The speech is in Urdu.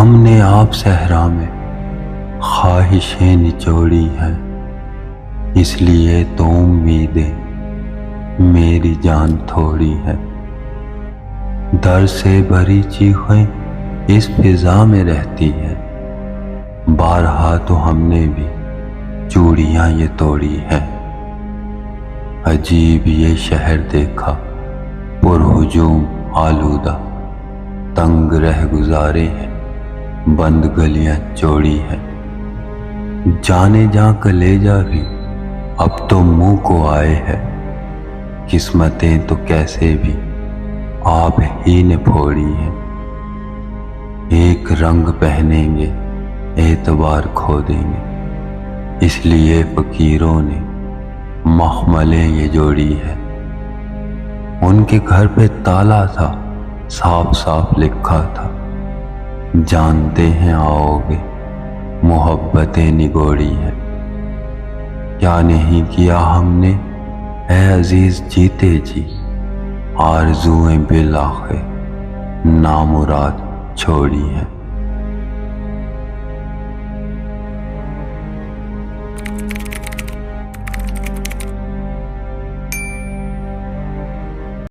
ہم نے آپ صحرا میں خواہشیں نچوڑی ہیں، اس لیے تو امیدیں میری جان تھوڑی ہے۔ در سے بھری چیخیں اس فضا میں رہتی ہے، بارہا تو ہم نے بھی چوڑیاں یہ توڑی ہیں۔ عجیب یہ شہر دیکھا پرہجوم آلودہ، تنگ رہ گزارے ہیں بند گلیاں چوڑی ہیں۔ جانے جاں کلیجہ بھی اب تو منہ کو آئے ہے، قسمتیں تو کیسے بھی آپ ہی نے پھوڑی ہیں۔ ایک رنگ پہنیں گے اعتبار کھو دیں گے، اس لیے فقیروں نے مخملیں یہ جوڑی ہے۔ ان کے گھر پہ تالا تھا، صاف صاف لکھا تھا، جانتے ہیں آؤ گے محبتیں نگوڑی ہے۔ کیا نہیں کیا ہم نے اے عزیز جیتے جی، آرزوئیں بالآخر نامراد چھوڑی ہیں۔